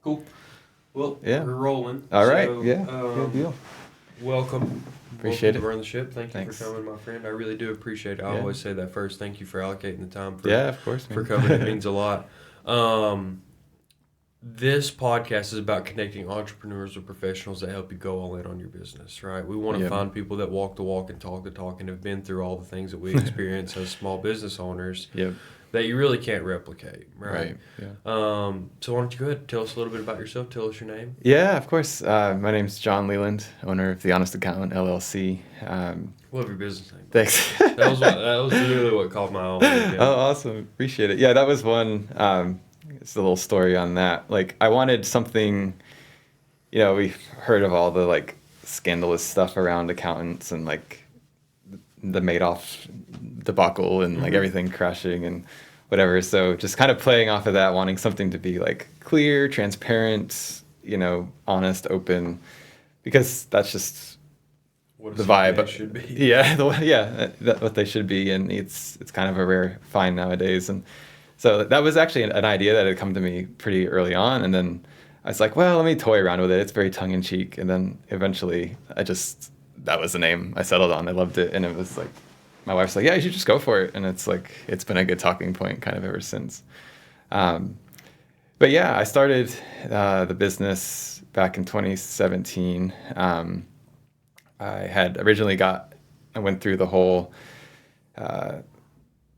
Cool. Well, Yeah. we're rolling. All right. So, Yeah. Good deal. welcome. Appreciate welcome it. to Run the Ship. Thank you Thanks. for coming, my friend. I really do appreciate it. I Yeah. always say that first. Thank you for allocating the time Yeah, of course, for man. coming. It means a lot. This podcast is about connecting entrepreneurs with professionals that help you go all in on your business, right? We want to Yep. find people that walk the walk and talk the talk and have been through all the things that we experience as small business owners Yep. that you really can't replicate, right? Right. Yeah. So why don't you go ahead and tell us a little bit about yourself? Tell us your name. Yeah, of course. My name's John Leland, owner of The Honest Accountant LLC. Love your business name. Thanks. That was literally what caught my eye. Oh, awesome. Appreciate it. Yeah, that was one. It's a little story on that. Like, I wanted something, we've heard of all the like scandalous stuff around accountants and like the Madoff debacle and like everything crashing and whatever. So just kind of playing off of that, wanting something to be like clear, transparent, honest, open, because that's just What the vibe. it should be. Yeah, that's what they should be, and it's kind of a rare find nowadays. And so that was actually an idea that had come to me pretty early on, and then I was like, well, let me toy around with it. It's very tongue in cheek, and then eventually that was the name I settled on. I loved it, and it was like my wife's like, yeah, you should just go for it, and it's like it's been a good talking point kind of ever since. But yeah, I started the business back in 2017. I went through the whole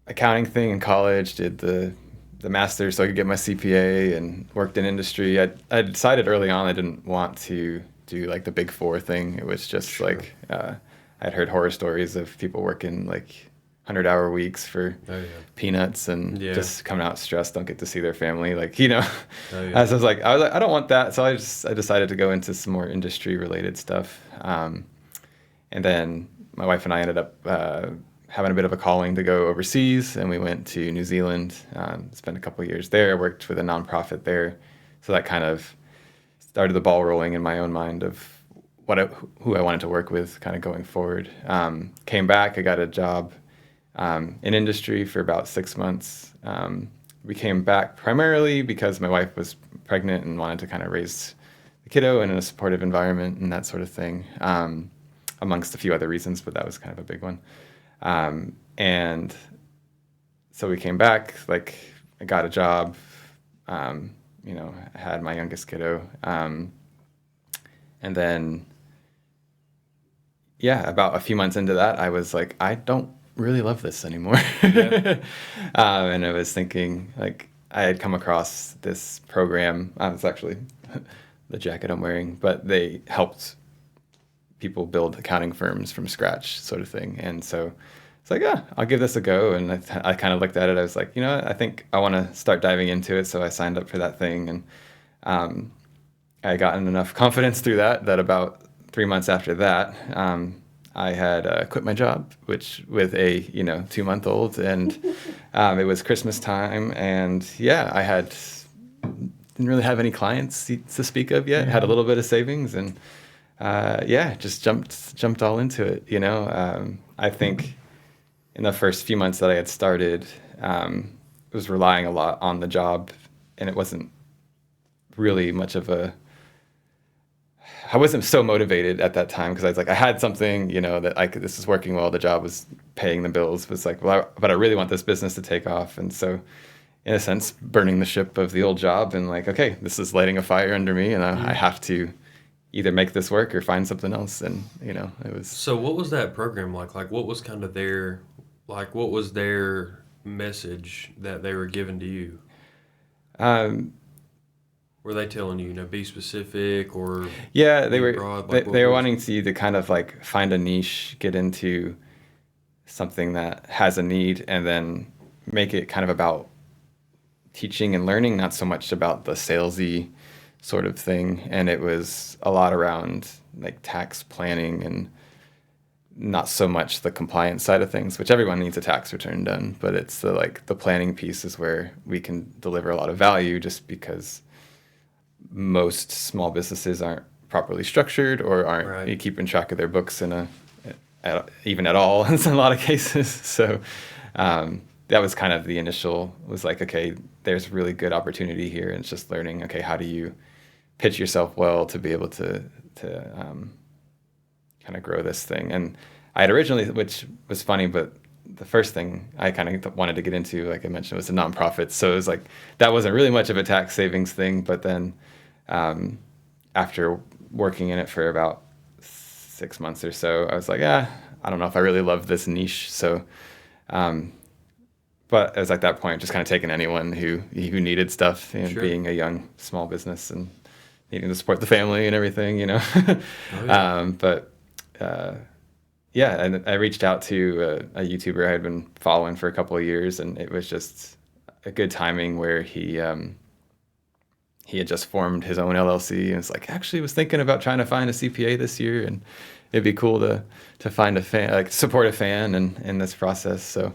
accounting thing in college, did the master's so I could get my CPA, and worked in industry. I decided early on I didn't want to do like the Big Four thing. It was just like I'd heard horror stories of people working like 100-hour weeks for peanuts and just coming out stressed, don't get to see their family. Like, so I was like, I don't want that. So I decided to go into some more industry related stuff. And then my wife and I ended up having a bit of a calling to go overseas, and we went to New Zealand, spent a couple of years there, worked with a nonprofit there. So that kind of started the ball rolling in my own mind of who I wanted to work with kind of going forward. Came back, I got a job in industry for about 6 months. We came back primarily because my wife was pregnant and wanted to kind of raise the kiddo in a supportive environment and that sort of thing. Amongst a few other reasons, but that was kind of a big one. And so we came back, like I got a job, I had my youngest kiddo. And then, about a few months into that, I was like, I don't really love this anymore. And I was thinking, like, I had come across this program. It's actually the jacket I'm wearing, but they helped people build accounting firms from scratch, sort of thing. And so it's like, I'll give this a go. And I kind of looked at it. I was like, I think I want to start diving into it. So I signed up for that thing, and I gotten enough confidence through that about 3 months after that, I had quit my job, which with a 2-month-old, and it was Christmas time, and I didn't really have any clients to speak of yet. Had a little bit of savings, and just jumped all into it. I think in the first few months that I had started, was relying a lot on the job, and it wasn't really much of I wasn't so motivated at that time, because I was like, I had something, that this is working well. The job was paying the bills. It was like, but I really want this business to take off. And so, in a sense, burning the ship of the old job, and like, okay, this is lighting a fire under me, and I have to either make this work or find something else. And it was. So what was that program like? Like, what was kind of what was their message that they were giving to you? Were they telling you, be specific, or they were broad? They were wanting you to kind of like find a niche, get into something that has a need, and then make it kind of about teaching and learning, not so much about the salesy sort of thing. And it was a lot around like tax planning, and not so much the compliance side of things, which everyone needs a tax return done, but it's the planning piece is where we can deliver a lot of value, just because most small businesses aren't properly structured, or aren't keeping track of their books even at all in a lot of cases. So that was kind of the initial, was like, okay, there's really good opportunity here. And it's just learning, okay, how do you pitch yourself well to be able to kind of grow this thing. And I had originally, which was funny, but the first thing I kind of wanted to get into, like I mentioned, was the nonprofits. So it was like, that wasn't really much of a tax savings thing. But then after working in it for about 6 months or so, I was like, I don't know if I really love this niche. So, but it was at that point just kind of taking anyone who needed stuff, and Sure. being a young small business and needing to support the family and everything, you know. Oh, yeah. But yeah, and I reached out to a YouTuber I had been following for a couple of years, and it was just a good timing where he had just formed his own LLC, and it's like, actually was thinking about trying to find a CPA this year, and it'd be cool to find a fan, like support a fan in this process. So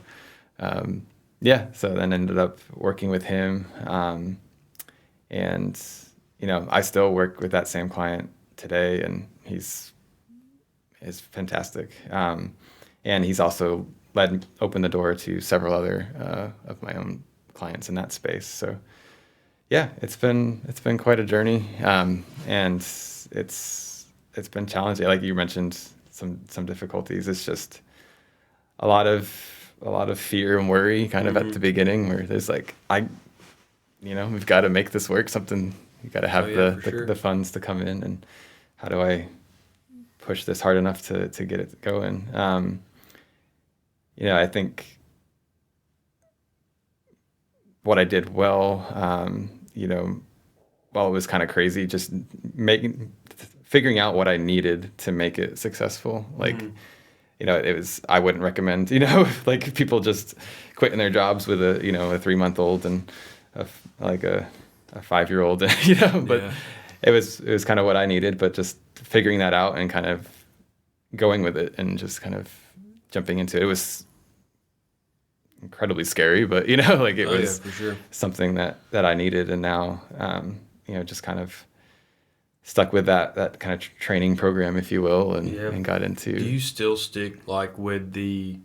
yeah, so then ended up working with him, and I still work with that same client today, and he's fantastic. And he's also opened the door to several other of my own clients in that space. So yeah, it's been quite a journey, and it's been challenging. Like you mentioned, some difficulties. It's just a lot of fear and worry, kind of at the beginning, where there's like, we've got to make this work. Something, you got to have the funds to come in, and how do I push this hard enough to get it going? I think what I did well, while it was kind of crazy, just figuring out what I needed to make it successful. Like, I wouldn't recommend, like people just quitting their jobs with a 3-month-old and a 5-year-old, but Yeah. it was kind of what I needed, but just figuring that out and kind of going with it and just kind of jumping into it. It was incredibly scary, but like it was for sure. something that I needed. And now, just kind of stuck with that kind of training program, if you will, and got into. Do you still stick with do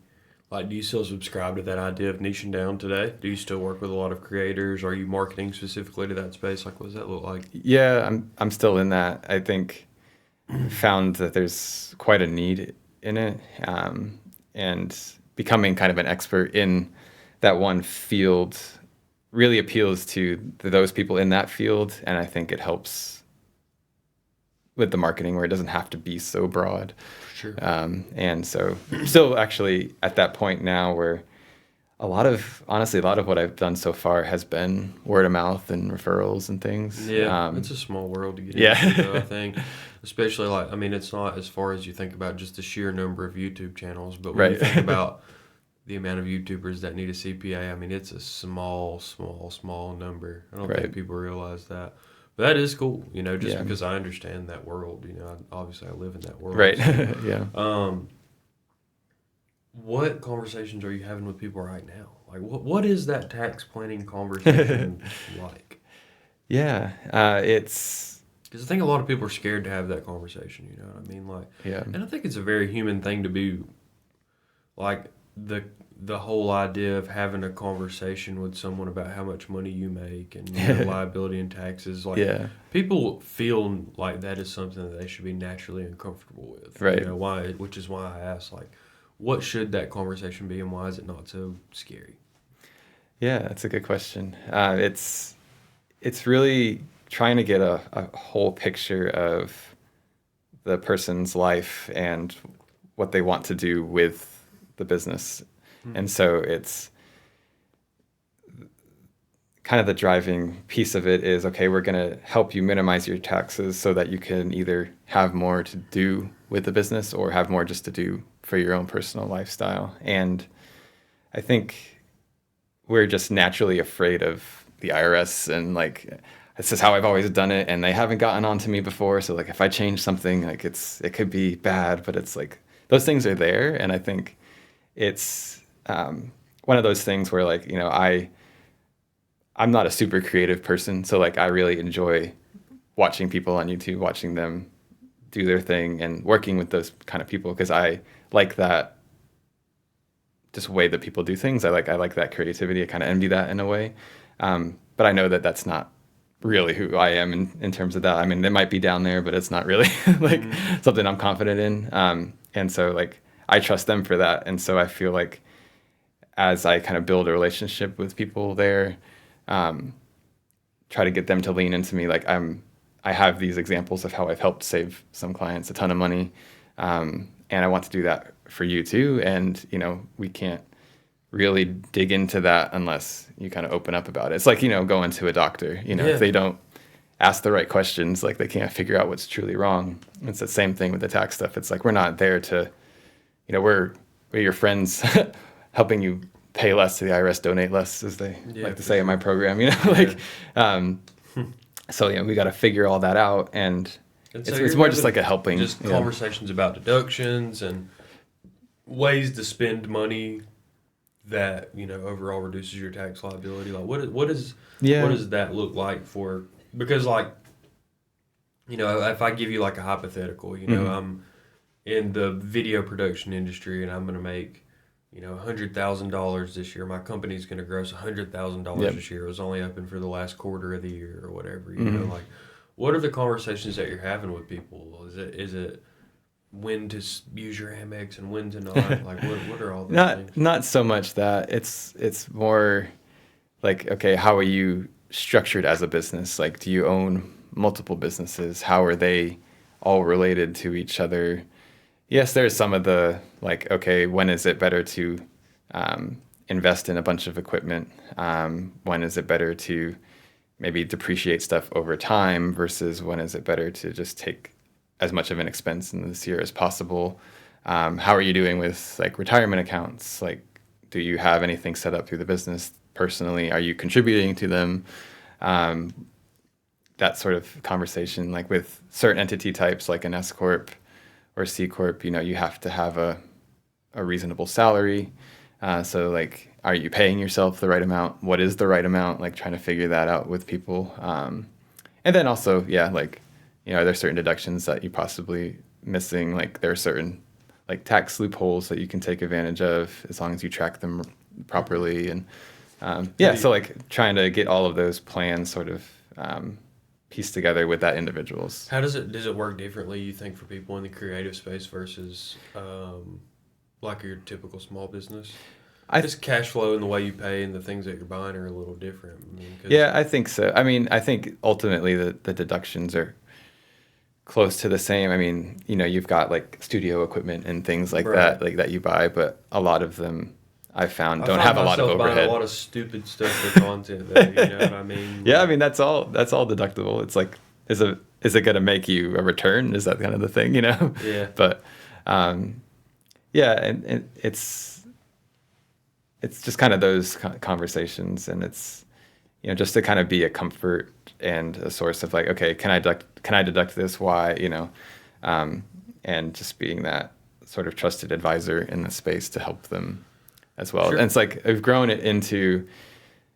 you still subscribe to that idea of niching down today? Do you still work with a lot of creators? Are you marketing specifically to that space? Like, what does that look like? Yeah, I'm still in that. I think found that there's quite a need in it, and becoming kind of an expert in that one field really appeals to those people in that field, and I think it helps with the marketing where it doesn't have to be so broad. Sure. And so I'm still actually at that point now where honestly, a lot of what I've done so far has been word of mouth and referrals and things. Yeah, it's a small world to get into, though, I think. Especially, it's not as far as you think about just the sheer number of YouTube channels, but when you think about the amount of YouTubers that need a CPA, it's a small number. I don't think people realize that. But that is cool, just because I understand that world. Obviously I live in that world. Right. So, yeah. What conversations are you having with people right now? Like, what is that tax planning conversation like? Yeah, it's... Because I think a lot of people are scared to have that conversation, you know what I mean? And I think it's a very human thing to be, like, the whole idea of having a conversation with someone about how much money you make and liability and taxes. People feel like that is something that they should be naturally uncomfortable with. Right. Why? Which is why I asked, what should that conversation be, and why is it not so scary? Yeah, that's a good question. It's really trying to get a whole picture of the person's life and what they want to do with the business. And so it's kind of the driving piece of it is, okay, we're going to help you minimize your taxes so that you can either have more to do with the business or have more just to do for your own personal lifestyle. And I think we're just naturally afraid of the IRS, and this is how I've always done it, and they haven't gotten on to me before. So if I change something, it could be bad, but it's those things are there. And I think it's one of those things where I'm not a super creative person, so I really enjoy watching people on YouTube, watching them do their thing and working with those kind of people, because I like that just way that people do things. I like that creativity. I kind of envy that in a way. But I know that that's not really who I am in terms of that. I mean, it might be down there, but it's not really like something I'm confident in. And so like I trust them for that. And so I feel like as I kind of build a relationship with people there, try to get them to lean into me. Like I have these examples of how I've helped save some clients a ton of money. And I want to do that for you too. And, we can't really dig into that unless you kind of open up about it. It's like, going to a doctor, if they don't ask the right questions, like they can't figure out what's truly wrong. It's the same thing with the tax stuff. It's like, we're not there to, we're your friends helping you pay less to the IRS, donate less, as they like to say in my program, so, we got to figure all that out. And so it's more just like a helping. Just conversations about deductions and ways to spend money that, overall reduces your tax liability. Like what does that look like for, because like, if I give you like a hypothetical, I'm in the video production industry and I'm going to make, $100,000 this year. My company's going to gross $100,000 this year. It was only open for the last quarter of the year or whatever. You know, like, what are the conversations that you're having with people? Is it when to use your Amex and when to not? Like, what are all those things? Not so much that. It's more like, okay, how are you structured as a business? Like, do you own multiple businesses? How are they all related to each other? Yes, there's some of the, like, okay, when is it better to invest in a bunch of equipment? When is it better to maybe depreciate stuff over time versus when is it better to just take as much of an expense in this year as possible? How are you doing with, like, retirement accounts? Like, do you have anything set up through the business personally? Are you contributing to them? That sort of conversation, like with certain entity types, like an S Corp or C Corp, you have to have a reasonable salary. So like, are you paying yourself the right amount? What is the right amount? Like trying to figure that out with people. And then also, like, are there certain deductions that you possibly missing? Like there are certain like tax loopholes that you can take advantage of as long as you track them properly. And so like trying to get all of those plans sort of pieced together with that individuals. How does it work differently, you think, for people in the creative space versus like your typical small business? Just cash flow and the way you pay and the things that you're buying are a little different. I think so. I mean, I think ultimately the deductions are close to the same. I mean, you've got like studio equipment and things like that, like that you buy, but a lot of them I found don't have a lot of overhead. Buying a lot of stupid stuff for content, though, you know what I mean? Yeah, I mean that's all deductible. It's like, is it going to make you a return? Is that kind of the thing, Yeah. But and it's just kind of those conversations, and it's just to kind of be a comfort and a source of like, okay, can I deduct this? Why? And just being that sort of trusted advisor in the space to help them as well. Sure. And it's like I've grown it into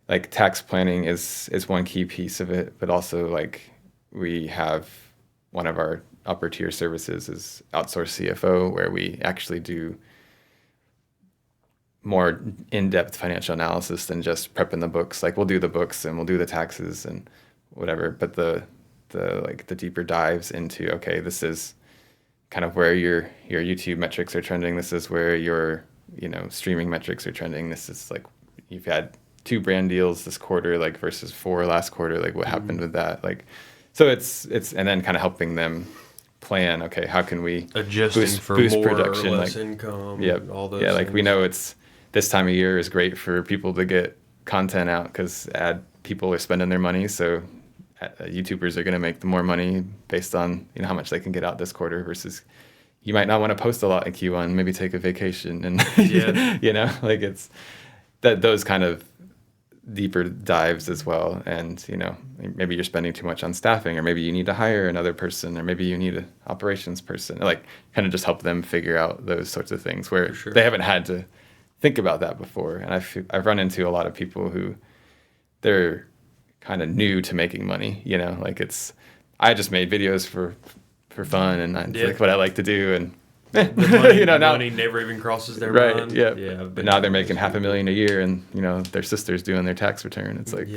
like tax planning is one key piece of it, but also like we have one of our upper tier services is outsourced CFO, where we actually do more in-depth financial analysis than just prepping the books. Like we'll do the books and we'll do the taxes and whatever, but the deeper dives into, okay, this is kind of where your YouTube metrics are trending. This is where your streaming metrics are trending. This is like you've had 2 brand deals this quarter, like versus 4 last quarter. Like what happened with that? Like, so it's and then kind of helping them plan. Okay, how can we boost more production, or less income? Yep. All those. Yeah, like we know it's this time of year is great for people to get content out because people are spending their money. So YouTubers are going to make the more money based on how much they can get out this quarter versus. You might not want to post a lot in Q1, maybe take a vacation and, like it's those kind of deeper dives as well. And, maybe you're spending too much on staffing, or maybe you need to hire another person, or maybe you need an operations person, like kind of just help them figure out those sorts of things where they haven't had to think about that before. And I've run into a lot of people who they're kind of new to making money, like I just made videos for fun and that's like what I like to do, and the money, now money never even crosses their right, mind. yeah. But now they're making $500,000 a year, and their sister's doing their tax return. It's like,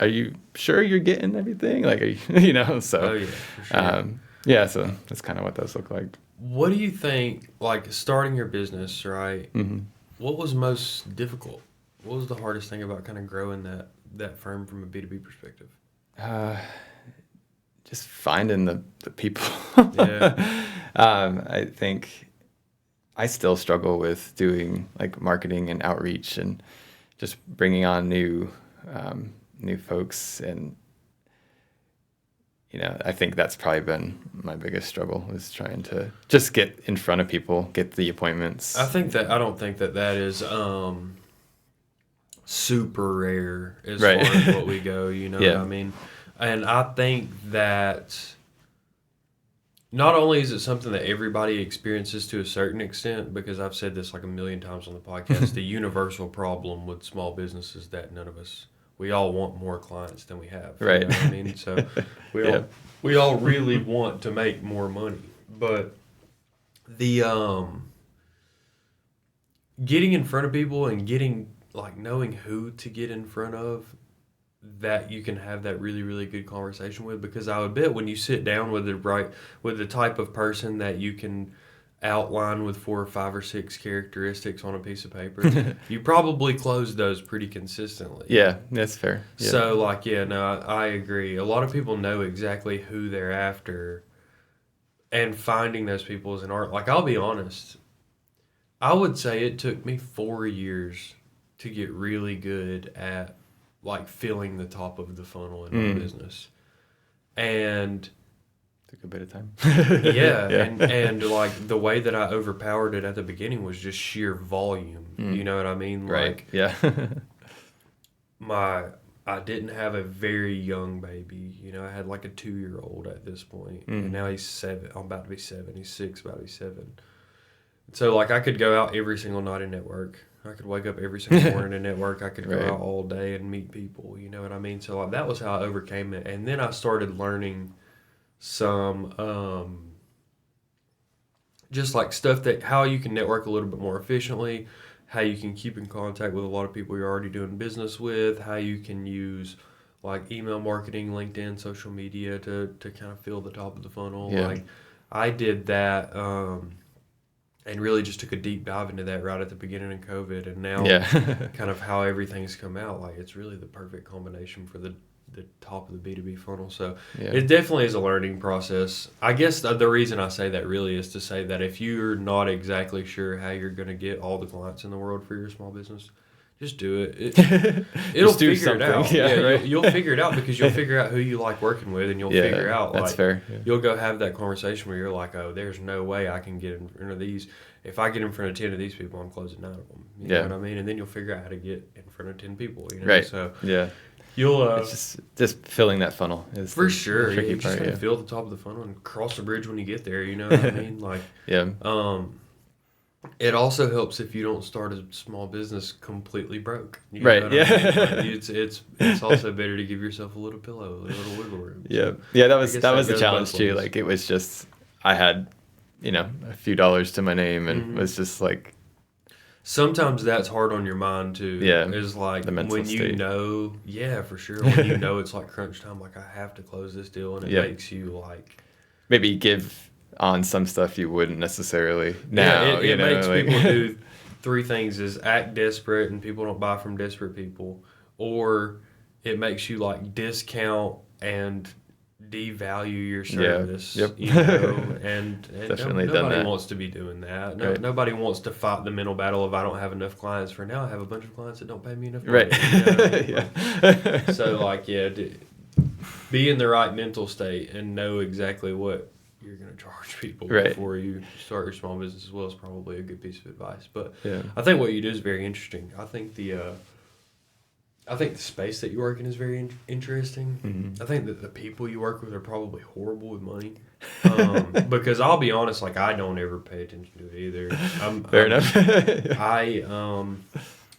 are you sure you're getting everything? Like, are you, so. Oh yeah, for sure. So that's kind of what those look like. What do you think, like starting your business, right? Mm-hmm. What was most difficult? What was the hardest thing about kind of growing that firm from a B2B perspective? Just finding the people. Yeah. I think I still struggle with doing like marketing and outreach and just bringing on new folks, and I think that's probably been my biggest struggle, is trying to just get in front of people, get the appointments. I don't think that is super rare as far as what we go, what I mean? And I think that not only is it something that everybody experiences to a certain extent, because I've said this like a million times on the podcast, the universal problem with small businesses that we all want more clients than we have. Right. You know what I mean? So we all really want to make more money. But the getting in front of people and getting knowing who to get in front of, that you can have that really, really good conversation with, because I would bet when you sit down with the type of person that you can outline with 4 or 5 or 6 characteristics on a piece of paper, you probably close those pretty consistently. Yeah, that's fair. Yeah. So I agree. A lot of people know exactly who they're after, and finding those people is an art. Like, I'll be honest, I would say it took me 4 years to get really good at filling the top of the funnel in my business. And took a bit of time. And the way that I overpowered it at the beginning was just sheer volume. You know what I mean? Right. I didn't have a very young baby. I had like a 2-year-old at this point. And now he's 7. I'm about to be 7. He's 6, about to be 7. So I could go out every single night and network. I could wake up every single morning and network. I could go out all day and meet people. You know what I mean? So that was how I overcame it. And then I started learning some just stuff how you can network a little bit more efficiently, how you can keep in contact with a lot of people you're already doing business with, how you can use email marketing, LinkedIn, social media to kind of fill the top of the funnel. I did that and really just took a deep dive into that right at the beginning of COVID, and now kind of how everything's come out, it's really the perfect combination for the top of the B2B funnel. So it definitely is a learning process. I guess the reason I say that really is to say that if you're not exactly sure how you're going to get all the clients in the world for your small business, just do it. It'll figure it out. You'll figure it out, because you'll figure out who you like working with, and you'll figure out that's fair. You'll go have that conversation where you're like, oh, there's no way I can get in front of these. If I get in front of 10 of these people, I'm closing 9 of them. You know what I mean? And then you'll figure out how to get in front of 10 people. Right. So you'll it's just filling that funnel is for sure. Tricky You part, just gotta fill the top of the funnel and cross the bridge when you get there. You know what I mean? It also helps if you don't start a small business completely broke. You know what I mean? It's also better to give yourself a little pillow, a little wiggle room. That was the challenge too. It was just, I had a few dollars to my name, and was just sometimes that's hard on your mind too. Is the mental when state. For sure. When it's crunch time, I have to close this deal, and it makes you maybe give on some stuff you wouldn't necessarily now. It makes people do 3 things: is act desperate, and people don't buy from desperate people, or it makes you discount and devalue your service. And definitely nobody wants to be doing that. Nobody wants to fight the mental battle of, I don't have enough clients for now. I have a bunch of clients that don't pay me enough money. So be in the right mental state and know exactly what you're going to charge people before you start your small business as well is probably a good piece of advice. But I think what you do is very interesting. I think the space that you work in is very interesting. I think that the people you work with are probably horrible with money. Because I'll be honest, I don't ever pay attention to it either. Fair enough.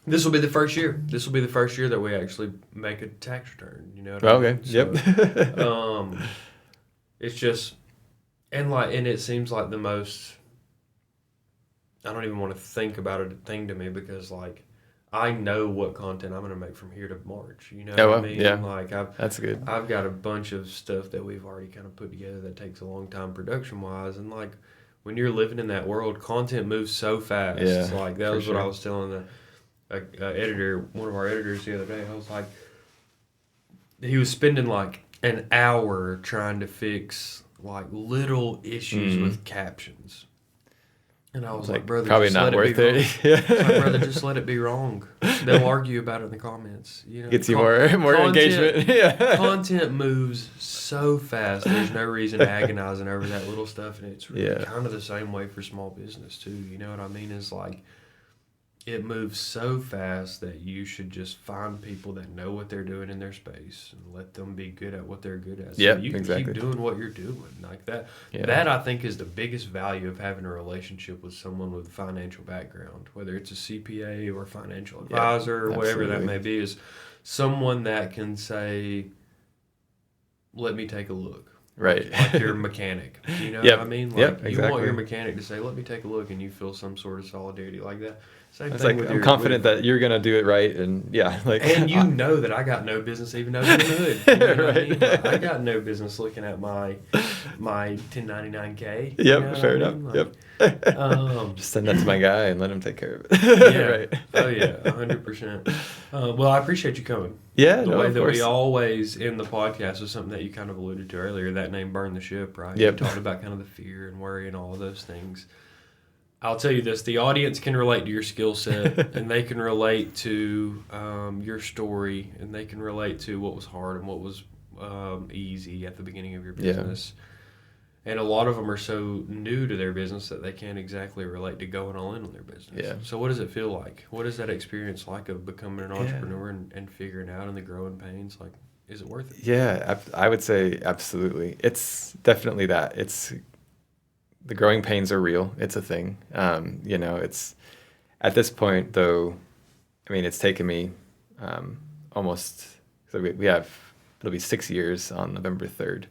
This will be the first year. This will be the first year that we actually make a tax return. You know what I mean? So, it's just, and it seems like the most I don't even want to think about it a thing to me because like I know what content I'm going to make from here to March. You know what I mean? Yeah. Like That's good. I've got a bunch of stuff that we've already kind of put together that takes a long time production wise, and like when you're living in that world, content moves so fast. Yeah, Like that was sure. what I was telling a editor, one of our editors the other day. I was like, he was spending like an hour trying to fix like little issues with captions. And I was like, brother, probably just not let worth it be it. wrong. It's like, brother, just let it be wrong. They'll argue about it in the comments. You know, Gets you more engagement. Yeah. Content moves so fast. There's no reason agonizing over that little stuff, and it's really kind of the same way for small business too. You know what I mean? Is like it moves so fast that you should just find people that know what they're doing in their space and let them be good at what they're good at. So you can keep doing what you're doing like that. Yeah. That I think is the biggest value of having a relationship with someone with a financial background, whether it's a CPA or financial advisor or whatever that may be, is someone that can say, let me take a look. Right. Like your mechanic. You know what I mean? Like exactly. You want your mechanic to say, let me take a look, and you feel some sort of solidarity like that. Same it's thing like with I'm confident that you're gonna do it right, and and you know that I got no business even opening the hood. You know what I mean? Like, I got no business looking at my 1099K. Yep, you know fair enough. Like, just send that to my guy and let him take care of it. Yeah. Right. Oh yeah, 100%. Well, I appreciate you coming. Yeah, the way that we always end the podcast is something that you kind of alluded to earlier. That name, Burn the Ship, right? Yep. You talked about kind of the fear and worry and all of those things. I'll tell you this, the audience can relate to your skill set, and they can relate to your story, and they can relate to what was hard and what was easy at the beginning of your business. Yeah. And a lot of them are so new to their business that they can't exactly relate to going all in on their business. Yeah. So what does it feel like? What is that experience like of becoming an entrepreneur and figuring out in the growing pains? Like, is it worth it? Yeah, I would say absolutely. It's definitely that. The growing pains are real. It's a thing. It's at this point though. I mean, it's taken me almost. So it'll be 6 years on November 3rd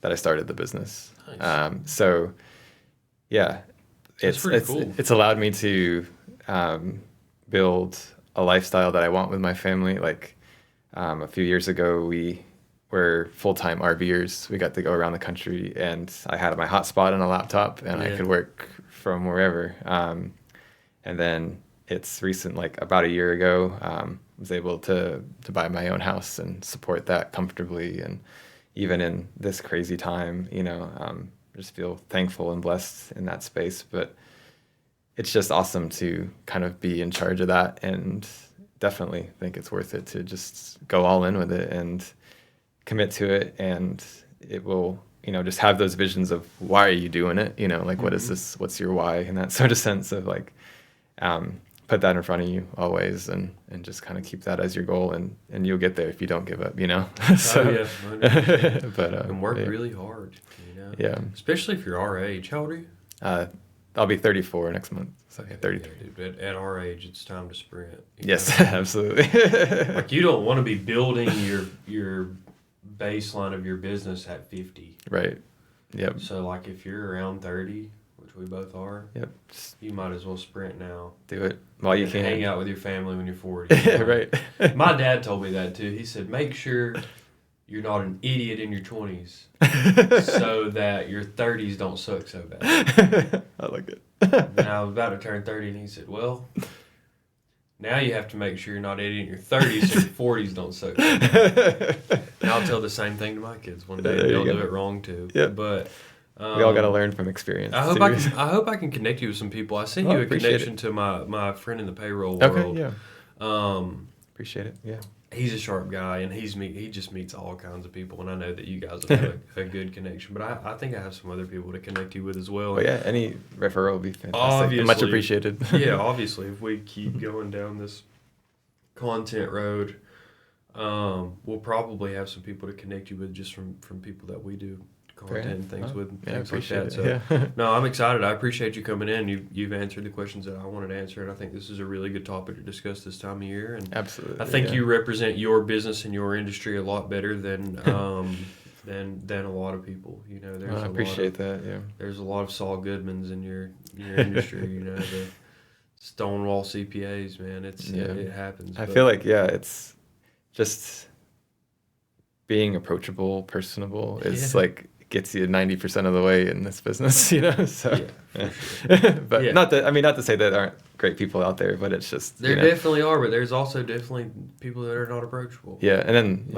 that I started the business. Nice. So yeah, it's cool. It's allowed me to build a lifestyle that I want with my family. Like a few years ago, we were full-time RVers. We got to go around the country, and I had my hotspot and a laptop, and I could work from wherever. And then it's recent, like about a year ago, was able to buy my own house and support that comfortably. And even in this crazy time, just feel thankful and blessed in that space. But it's just awesome to kind of be in charge of that, and definitely think it's worth it to just go all in with it and commit to it. And it will, just have those visions of why are you doing it? Like, what is this? What's your why? And that sort of sense of like, put that in front of you always, and just kind of keep that as your goal, and you'll get there if you don't give up, So, but and work really hard, Yeah. Especially if you're our age. How old are you? I'll be 34 next month. So 33. Yeah, dude, at our age, it's time to sprint. Yes, absolutely. Like you don't want to be building your baseline of your business at 50. Right. Yep. So like if you're around 30, which we both are, you might as well sprint now. Do it while you can. Hang out with your family when you're 40. Right. My dad told me that too. He said, make sure you're not an idiot in your 20s so that your 30s don't suck so bad. I like it. And I was about to turn 30, and he said, well, now you have to make sure you're not an idiot in your 30s so your 40s don't suck so bad. And I'll tell the same thing to my kids one day. They'll do it wrong too. Yep. But we all got to learn from experience. I hope I can connect you with some people. I sent you a connection to my friend in the payroll world. Okay, yeah. Appreciate it. Yeah. He's a sharp guy, and he just meets all kinds of people, and I know that you guys have had a good connection. But I think I have some other people to connect you with as well. Well, yeah, any referral would be fantastic. Obviously, much appreciated. Yeah, obviously, if we keep going down this content road, we'll probably have some people to connect you with just from people that we do content and things with, things like that. So, no, I'm excited. I appreciate you coming in. You've answered the questions that I wanted to answer, and I think this is a really good topic to discuss this time of year. And absolutely, I think you represent your business and your industry a lot better than than a lot of people. You know, there's I appreciate that. Yeah. There's a lot of Saul Goodmans in your industry. You know, the Stonewall CPAs, man. It happens. I feel like it's just being approachable, personable is like gets you 90% of the way in this business, you know. So, sure. But not to say that aren't great people out there, but it's just there definitely are, but there's also definitely people that are not approachable. Yeah, and then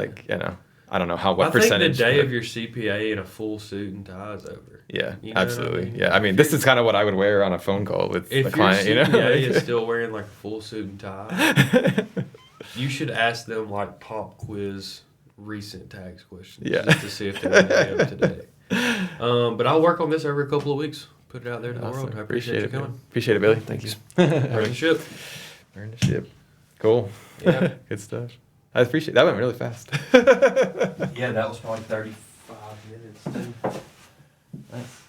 I don't know what percentage. I think the day of your CPA in a full suit and tie is over. Yeah, absolutely. I mean? Yeah, I mean, this is kind of what I would wear on a phone call with the client. If your CPA is still wearing like a full suit and tie, you should ask them like pop quiz recent tax questions just to see if they're up to date. But I'll work on this over a couple of weeks. Put it out there to the world. I appreciate you coming. Appreciate it, Billy. Thank you. Earn the ship. Earn the ship. Cool. Yeah. Good stuff. I appreciate that. Went really fast. Yeah, that was probably 35 minutes too. Nice.